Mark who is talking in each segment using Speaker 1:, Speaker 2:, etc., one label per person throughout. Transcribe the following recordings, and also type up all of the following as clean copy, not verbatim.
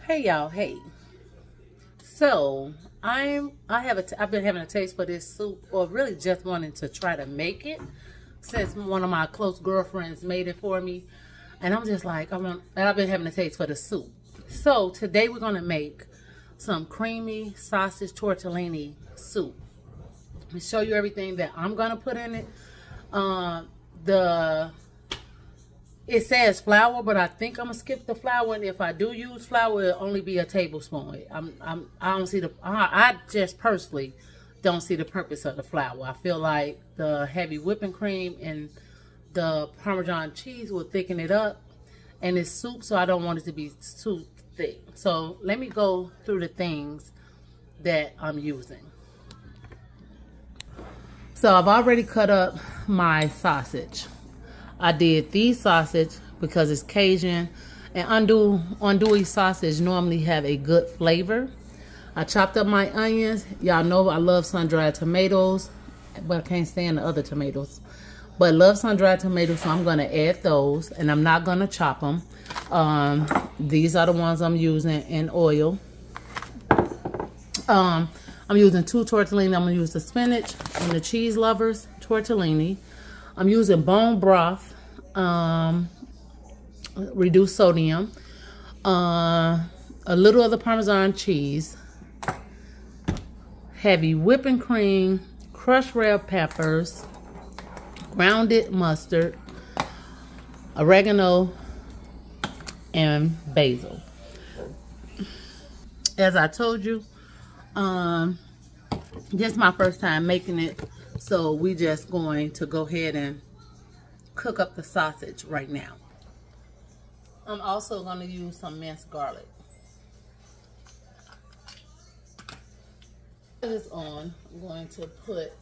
Speaker 1: Hey y'all, hey. So I've been having a taste for this soup, or really just wanting to try to make it since one of my close girlfriends made it for me, and I'm just like I've been having a taste for the soup. So today we're gonna make some creamy sausage tortellini soup. Let me show you everything that I'm gonna put in it. It says flour, but I think I'm gonna skip the flour, and if I do use flour, it'll only be a tablespoon. I just personally don't see the purpose of the flour. I feel like the heavy whipping cream and the Parmesan cheese will thicken it up, and it's soup, so I don't want it to be too thick. So let me go through the things that I'm using. So I've already cut up my sausage. I did these sausage because it's Cajun, and andouille sausage normally have a good flavor. I chopped up my onions. Y'all know I love sun-dried tomatoes, but I can't stand the other tomatoes. But love sun-dried tomatoes, so I'm gonna add those, and I'm not gonna chop them. These are the ones I'm using in oil. I'm using 2 tortellini. I'm gonna use the spinach and the cheese lovers tortellini. I'm using bone broth, reduced sodium, a little of the Parmesan cheese, heavy whipping cream, crushed red peppers, grounded mustard, oregano, and basil. As I told you, this is my first time making it, so we just going to go ahead and cook up the sausage right now. I'm also going to use some minced garlic. This is on. I'm going to put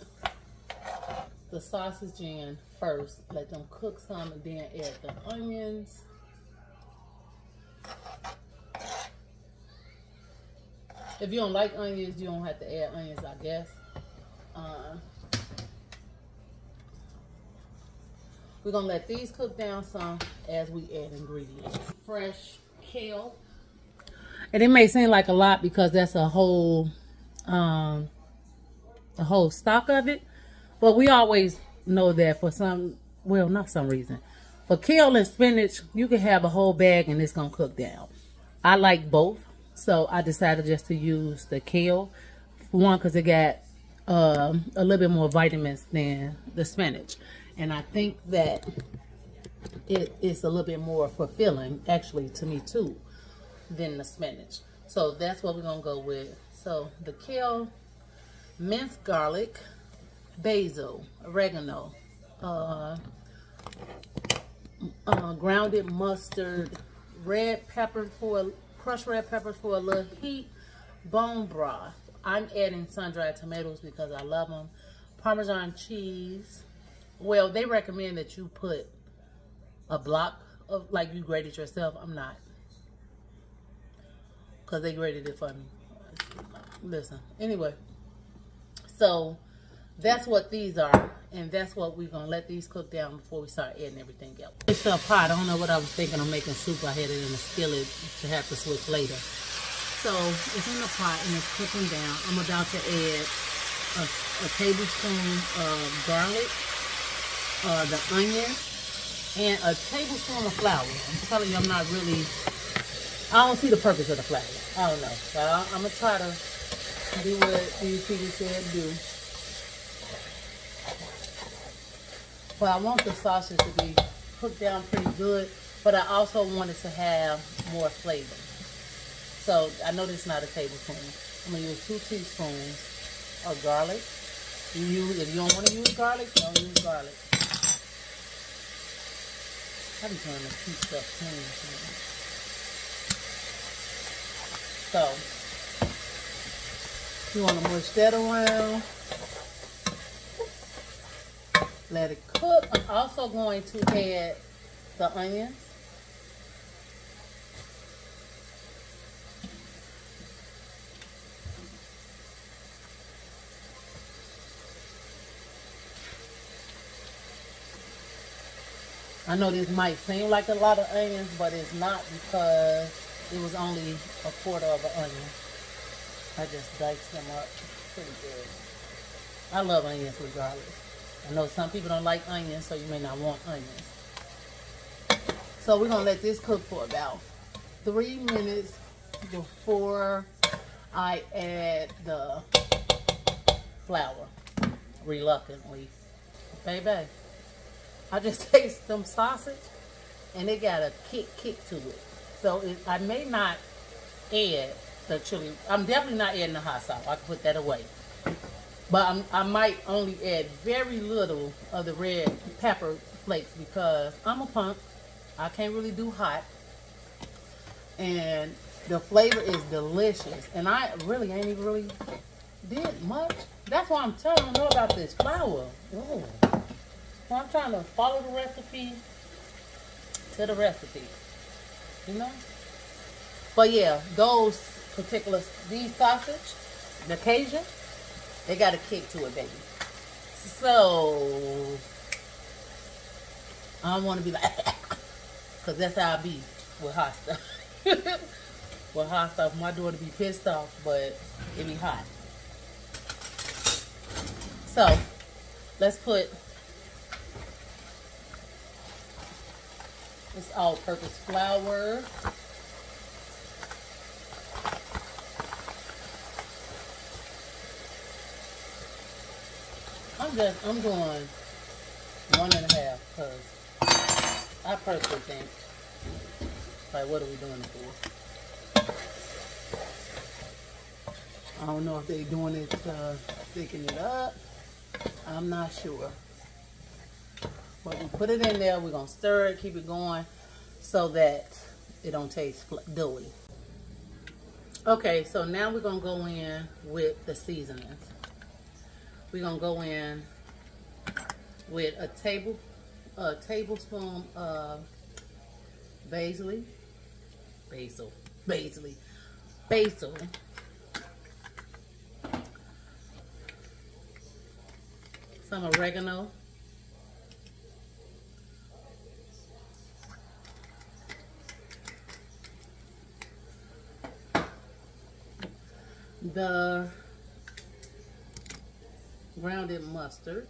Speaker 1: the sausage in first, let them cook some, and then add the onions. If you don't like onions, you don't have to add onions, I guess. We're gonna let these cook down some as we add ingredients. Fresh kale. And it may seem like a lot because that's a whole stock of it. But we always know that for not some reason. For kale and spinach, you can have a whole bag and it's gonna cook down. I like both, so I decided just to use the kale. One, because it got a little bit more vitamins than the spinach. And I think that it is a little bit more fulfilling, actually, to me too, than the spinach. So that's what we're gonna go with. So the kale, minced garlic, basil, oregano, grounded mustard, crushed red peppers for a little heat, bone broth. I'm adding sun-dried tomatoes because I love them. Parmesan cheese. Well, they recommend that you put a block of, like you grate it yourself. I'm not, because they grated it for me. Listen, anyway, so that's what these are, and that's what we're gonna let these cook down before we start adding everything else. It's a pot. I don't know what I was thinking of making soup. I had it in a skillet to have to switch later. So it's in the pot and it's cooking down. I'm about to add a tablespoon of garlic, the onion, and a tablespoon of flour. I'm telling you, I don't see the purpose of the flour. I don't know. So I'm going to try to do what these people said do. But I want the sausage to be cooked down pretty good, but I also want it to have more flavor. So I know this is not a tablespoon. I'm going to use 2 teaspoons of garlic. If you don't want to use garlic, don't use garlic. I be trying to keep stuff clean. So, you want to mush that around. Let it cook. I'm also going to add the onions. I know this might seem like a lot of onions, but it's not, because It was only a quarter of an onion. I just diced them up pretty good. I love onions regardless. I know some people don't like onions, so you may not want onions. So we're gonna let this cook for about 3 minutes before I add the flour, reluctantly. Baby, I just taste them sausage and it got a kick to it. So I may not add the chili. I'm definitely not adding the hot sauce. I can put that away. But I might only add very little of the red pepper flakes because I'm a punk. I can't really do hot. And the flavor is delicious. And I really ain't even really did much. That's why I'm telling you about this flour. Ooh. So I'm trying to follow the recipe to the recipe. You know? But yeah, those particular, these sausage, the Cajun, they got a kick to it, baby. So, I don't want to be like, because that's how I be with hot stuff. With hot stuff, my daughter be pissed off, but it be hot. So, let's put this all-purpose flour. I'm doing 1.5 because I personally think, like, what are we doing it for? I don't know if they're doing it to thicken it up. I'm not sure. But we put it in there. We're going to stir it, keep it going so that it don't taste doughy. Okay, so now we're going to go in with the seasonings. We're going to go in with a tablespoon of basil, some oregano, the grounded mustard,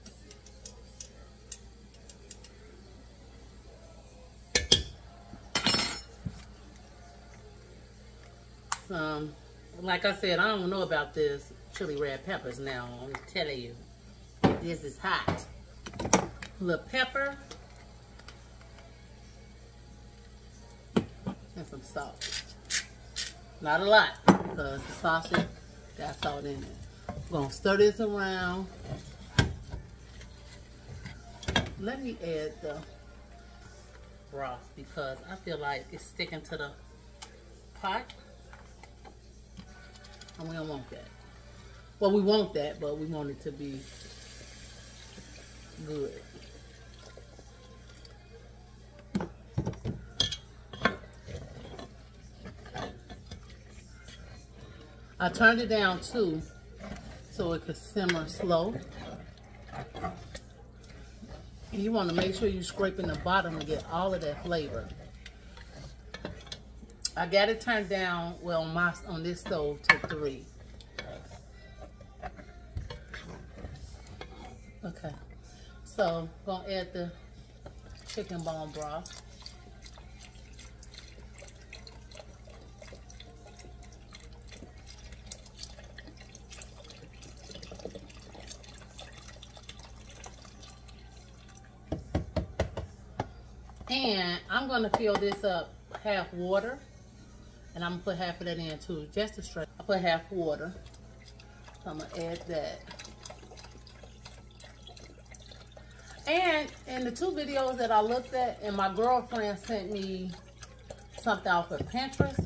Speaker 1: some, like I said, I don't know about this chili red peppers now. I'm telling you, this is hot. A little pepper and some salt. Not a lot because the sausage got salt in it. We're gonna stir this around. Let me add the broth because I feel like it's sticking to the pot. And we don't want that. Well, we want that, but we want it to be good. I turned it down too, so it could simmer slow. And you want to make sure you're scraping the bottom to get all of that flavor. I got it turned down, well, on this stove to 3. Okay, so gonna add the chicken bone broth. And I'm gonna fill this up half water. And I'm gonna put half of that in too, just to straight. I put half water. So I'm gonna add that. And in the 2 videos that I looked at, and my girlfriend sent me something off of Pinterest,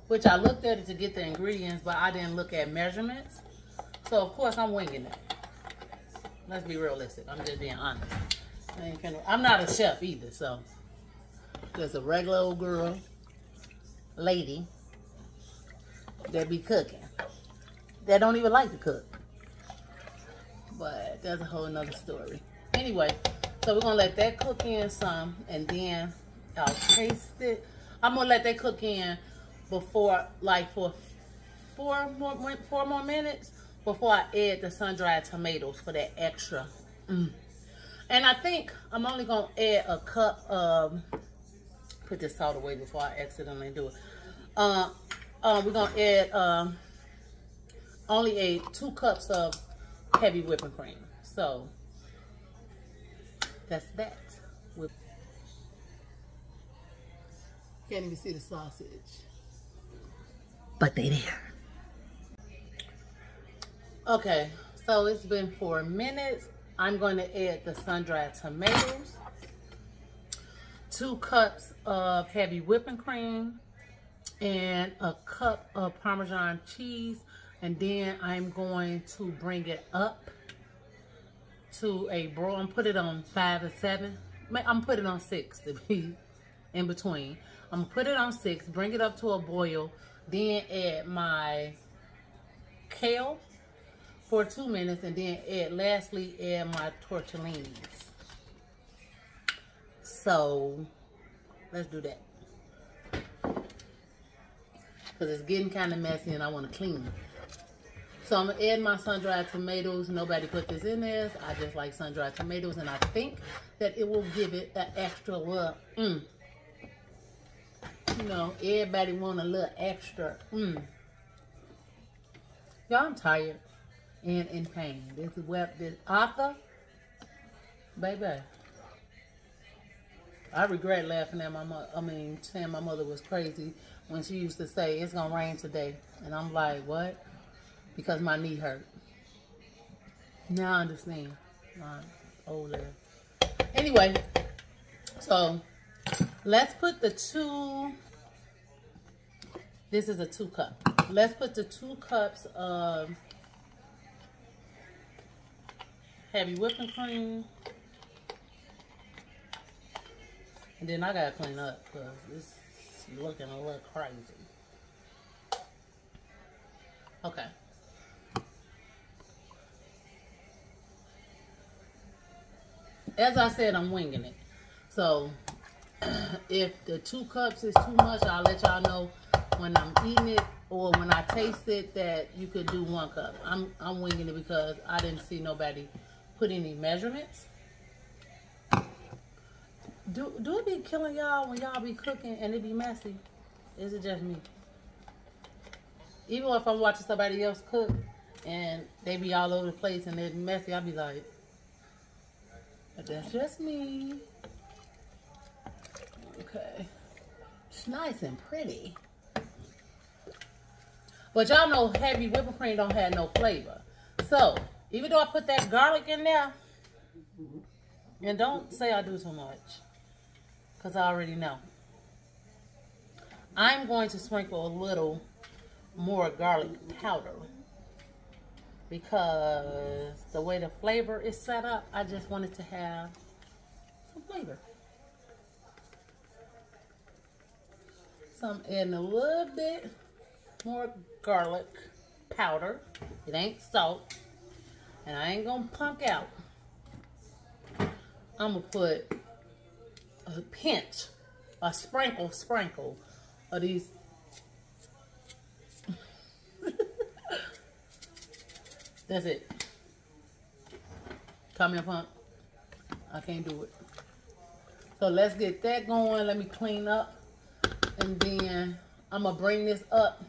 Speaker 1: which I looked at it to get the ingredients, but I didn't look at measurements. So of course I'm winging it. Let's be realistic. I'm just being honest. I'm not a chef either, so just a regular old girl. Lady that be cooking, that don't even like to cook, but that's a whole nother story. Anyway, so we're gonna let that cook in some, and then I'll taste it. I'm gonna let that cook in before, like for 4 more minutes before I add the sun-dried tomatoes for that extra. And I think I'm only gonna add a cup of, put this salt away before I accidentally do it. We're gonna add only 2 cups of heavy whipping cream. So that's that. Can't even see the sausage, but they there. Okay, so it's been 4 minutes. I'm going to add the sun-dried tomatoes, 2 cups of heavy whipping cream, and a cup of Parmesan cheese. And then I'm going to bring it up to a broil and put it on 5 or 7. I'm put it on 6 to be in between. I'm gonna put it on 6, bring it up to a boil, then add my kale for 2 minutes, and then lastly add my tortillinis. So let's do that, because it's getting kind of messy and I want to clean it. So I'm gonna add my sun-dried tomatoes. Nobody put this in there. I just like sun-dried tomatoes, and I think that it will give it an extra little you know, everybody want a little extra Y'all, I'm tired and in pain. This is what this Arthur, baby. I regret laughing at my mother. I mean, saying my mother was crazy when she used to say it's gonna rain today, and I'm like, what? Because my knee hurt. Now I understand. My old ass. Anyway, so let's put the 2. This is a 2 cup. Let's put the 2 cups of heavy whipping cream. And then I gotta clean up because it's looking a little crazy. Okay. As I said, I'm winging it. So if the 2 cups is too much, I'll let y'all know when I'm eating it, or when I taste it, that you could do 1 cup. I'm winging it because I didn't see nobody put any measurements. Do it be killing y'all when y'all be cooking and it be messy? Is it just me? Even if I'm watching somebody else cook and they be all over the place and they're messy, I'll be like, but that's just me. Okay. It's nice and pretty. But y'all know heavy whipping cream don't have no flavor. So, even though I put that garlic in there, and don't say I do too much, because I already know. I'm going to sprinkle a little more garlic powder, because the way the flavor is set up, I just wanted to have some flavor. So I'm adding a little bit more garlic powder. It ain't salt. And I ain't gonna punk out. I'm gonna put a pinch, a sprinkle of these. That's it. Call me a punk. I can't do it. So let's get that going. Let me clean up. And then I'm gonna bring this up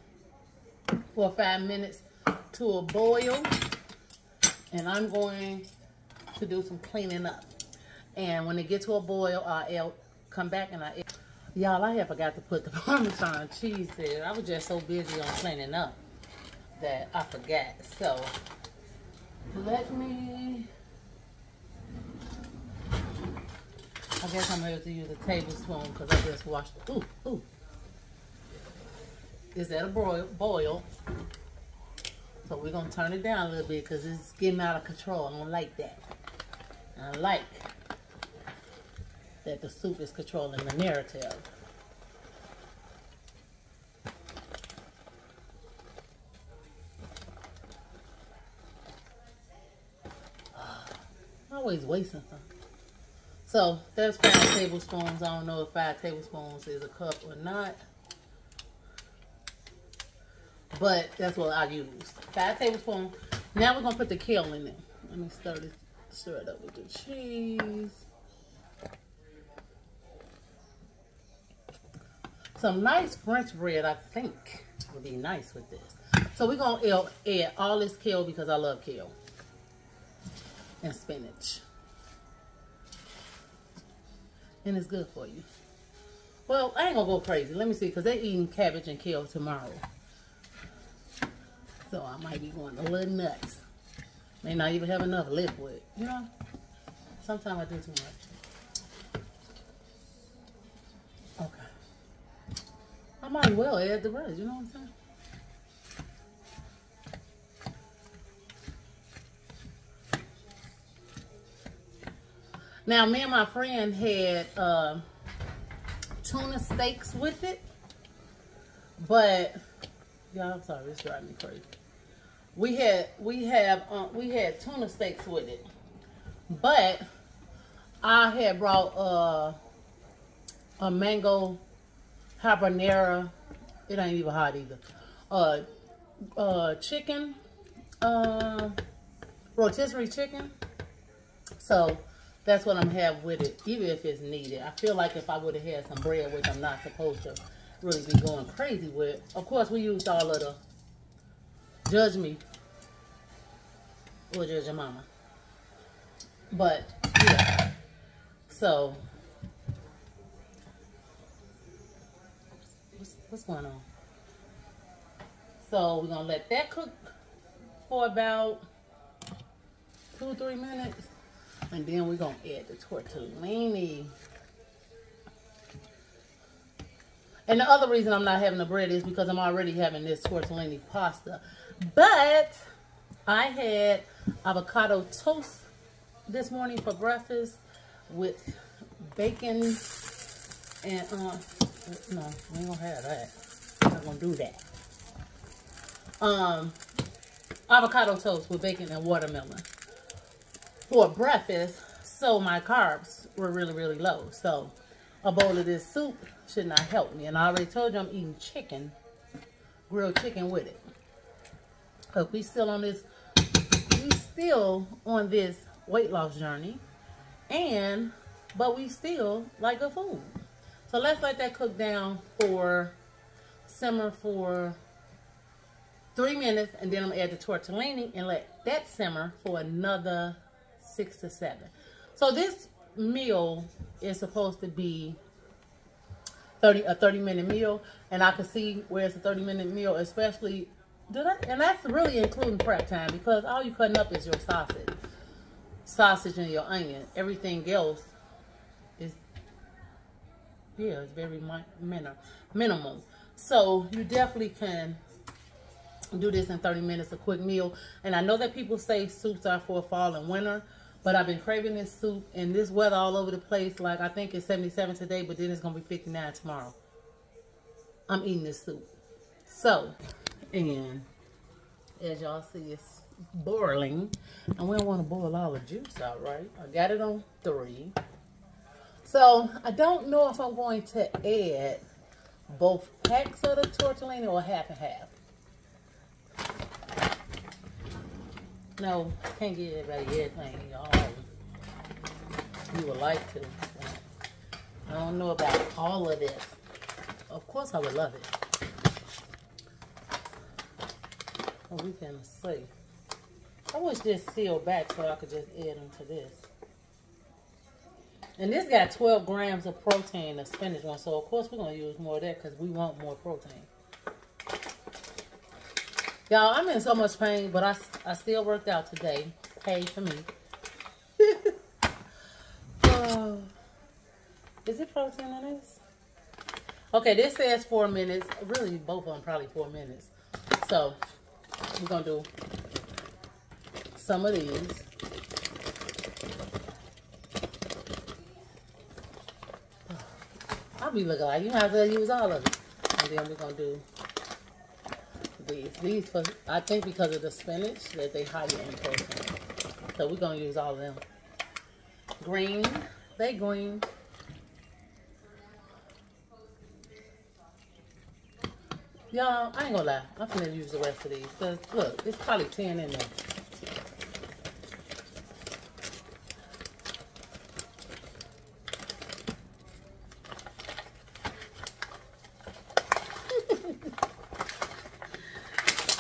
Speaker 1: for 5 minutes to a boil. And I'm going to do some cleaning up. And when it gets to a boil, I'll come back and y'all, I had forgot to put the Parmesan cheese there. I was just so busy on cleaning up that I forgot. So let me, I guess I'm going to use a tablespoon because I just washed it. Ooh. Is that a boil? So we're going to turn it down a little bit because it's getting out of control. I don't like that. I like that the soup is controlling the narrative. Always wasting something. So there's 5 tablespoons. I don't know if 5 tablespoons is a cup or not, but that's what I used. 5 tablespoons. Now we're gonna put the kale in it. Let me stir it up with the cheese. Some nice French bread, I think, would be nice with this. So we're gonna add all this kale because I love kale and spinach. And it's good for you. Well, I ain't gonna go crazy. Let me see, because they're eating cabbage and kale tomorrow. So I might be going a little nuts. May not even have enough liquid. You know, sometimes I do too much. Okay. I might as well add the rest, you know what I'm saying? Now, me and my friend had tuna steaks with it, but yeah, I'm sorry, it's driving me crazy. We had tuna steaks with it, but I had brought a mango habanero. It ain't even hot either. Chicken, rotisserie chicken. So that's what I'm gonna have with it, even if it's needed. I feel like if I would have had some bread, which I'm not supposed to really be going crazy with. Of course, we used all of the, judge me, or judge your mama. But, yeah. So, what's going on? So, we're gonna let that cook for about 2-3 minutes. And then we're going to add the tortellini. And the other reason I'm not having the bread is because I'm already having this tortellini pasta. But I had avocado toast this morning for breakfast with bacon and, no, we ain't going to have that. I'm not going to do that. Avocado toast with bacon and watermelon for breakfast, so my carbs were really, really low. So a bowl of this soup should not help me. And I already told you I'm eating chicken, grilled chicken with it. Because we still on this weight loss journey, but we still like good food. So let's let that cook down simmer for 3 minutes, and then I'm gonna add the tortellini and let that simmer for another 6 to 7. So this meal is supposed to be a 30-minute meal, and I can see where it's a 30-minute meal, especially, and that's really including prep time, because all you're cutting up is your sausage and your onion. Everything else is, yeah, it's very minimal. So you definitely can do this in 30 minutes, a quick meal. And I know that people say soups are for fall and winter, but I've been craving this soup, and this weather all over the place. Like, I think it's 77 today, but then it's going to be 59 tomorrow. I'm eating this soup. So, and as y'all see, it's boiling. And we don't want to boil all the juice out, right? I got it on 3. So, I don't know if I'm going to add both packs of the tortellini or half and half. No, can't get everybody everything, y'all. You would like to. I don't know about all of this. Of course I would love it. What we can see. I wish this sealed back so I could just add them to this. And this got 12 grams of protein, the spinach one. So of course we're going to use more of that because we want more protein. Y'all, I'm in so much pain, but I still worked out today. Paid for me. Is it protein in this? Okay, this says 4 minutes. Really, both of them probably 4 minutes. So, we're going to do some of these. I'll be looking like you have to use all of it. And then we're going to do these for, I think because of the spinach that they higher in protein. So we're going to use all of them. Green They green. Y'all, I ain't gonna lie. I'm finna use the rest of these. Cause look, it's probably 10 in there.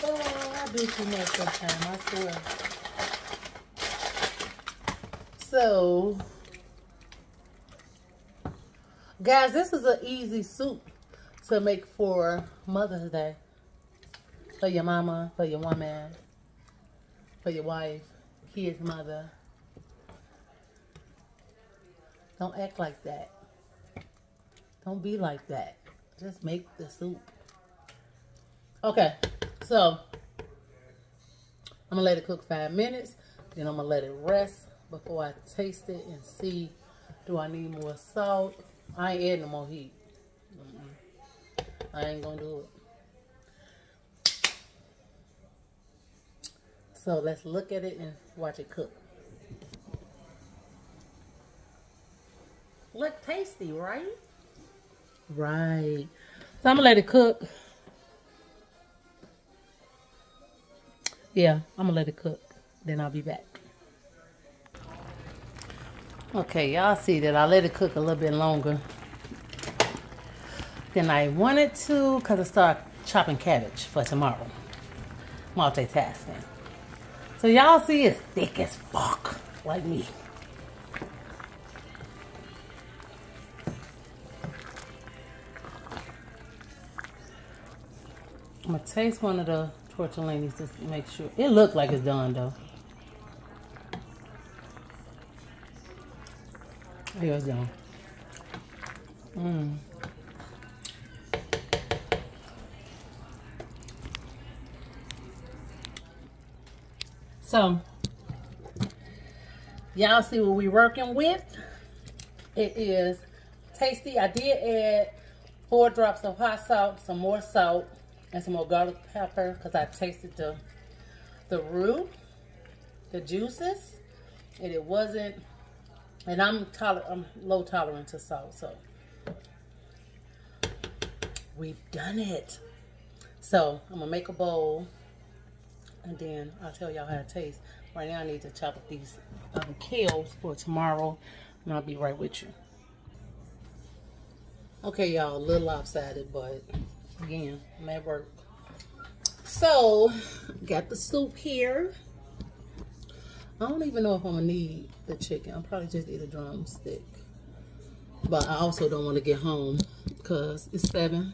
Speaker 1: Oh, I do too much sometimes, I swear. So, guys, this is an easy soup to make for Mother's Day. For your mama, for your woman, for your wife, kid's mother. Don't act like that. Don't be like that. Just make the soup. Okay, so I'm gonna let it cook 5 minutes. Then I'm gonna let it rest before I taste it and see, do I need more salt? I ain't adding no more heat. I ain't gonna do it. So let's look at it and watch it cook. Look tasty, right? Right. So I'm gonna let it cook. Yeah, I'm gonna let it cook. Then I'll be back. Okay, y'all see that I let it cook a little bit longer than I wanted to because I started chopping cabbage for tomorrow. Multitasking. So y'all see it's thick as fuck, like me. I'm gonna taste one of the tortellinis just to make sure. It looked like it's done though. Here it's done. So, y'all see what we're working with. It is tasty. I did add 4 drops of hot salt, some more salt, and some more garlic pepper because I tasted the root, the juices, and it wasn't. And I'm low tolerant to salt, so we've done it. So I'm gonna make a bowl, and then I'll tell y'all how it tastes. Right now I need to chop up these kales for tomorrow, and I'll be right with you. Okay, y'all, a little lopsided, but again, I'm at work. So, got the soup here. I don't even know if I'm gonna need the chicken. I'll probably just eat a drumstick. But I also don't want to get home because it's 7.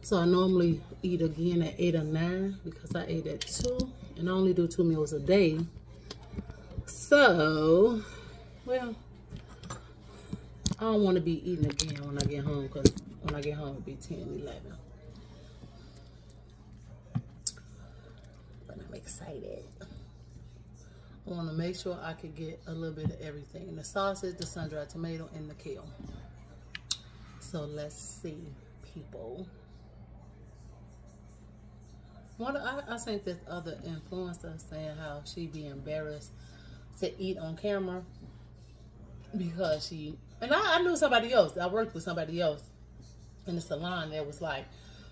Speaker 1: So I normally eat again at 8 or 9 because I ate at 2. And I only do 2 meals a day. So, well, I don't want to be eating again when I get home because when I get home it'll be 10, 11. But I'm excited. I want to make sure I could get a little bit of everything. The sausage, the sun-dried tomato, and the kale. So let's see, people. I think this other influencer saying how she be embarrassed to eat on camera because she, and I knew somebody else. I worked with somebody else in the salon that was like,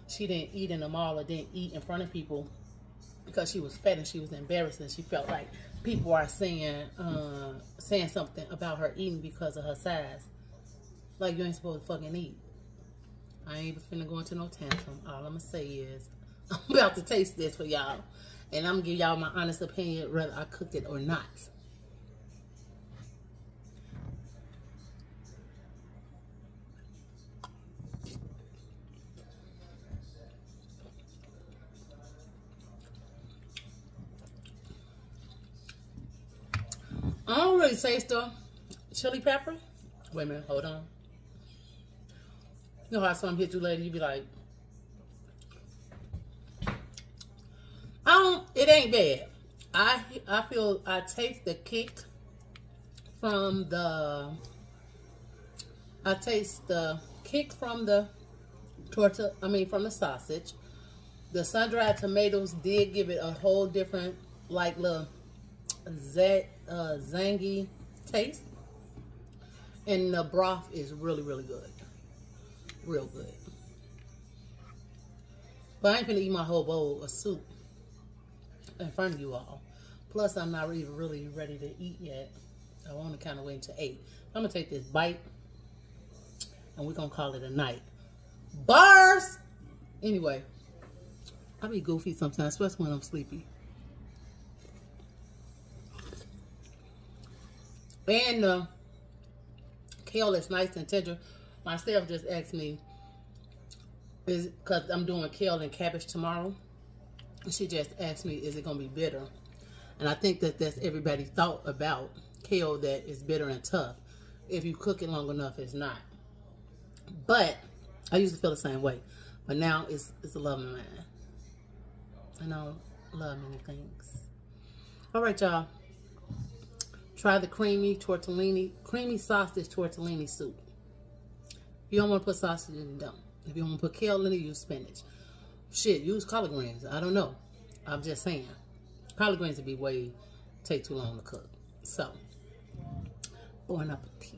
Speaker 1: she didn't eat in the mall or didn't eat in front of people because she was fat and she was embarrassed and she felt like people are saying something about her eating because of her size. Like, you ain't supposed to fucking eat. I ain't even finna go into no tantrum. All I'm gonna say is, I'm about to taste this for y'all. And I'm gonna give y'all my honest opinion whether I cooked it or not. I don't really taste the chili pepper. Wait a minute, hold on. You know how some hit you later, you be like, it ain't bad. I feel I taste the kick from the from the sausage. The sun-dried tomatoes did give it a whole different, like, little zangy taste. And the broth is really, really good. Real good. But I ain't gonna eat my whole bowl of soup in front of you all. Plus, I'm not even really ready to eat yet. I want to kind of wait until 8. I'm gonna take this bite, and we're gonna call it a night. Bars. Anyway, I be goofy sometimes, especially when I'm sleepy. And kale is nice and tender. My staff just asked me, is because I'm doing kale and cabbage tomorrow. She just asked me, is it gonna be bitter? And I think that that's everybody's thought about kale, that is bitter and tough. If you cook it long enough, it's not. But I used to feel the same way. But now it's a love of mine. I don't love many things. All right, y'all. Try the creamy sausage tortellini soup. If you don't want to put sausage in it, don't. If you want to put kale in it, use spinach. Shit, use collard greens. I don't know. I'm just saying. Collard greens would take too long to cook. So, bon appetit.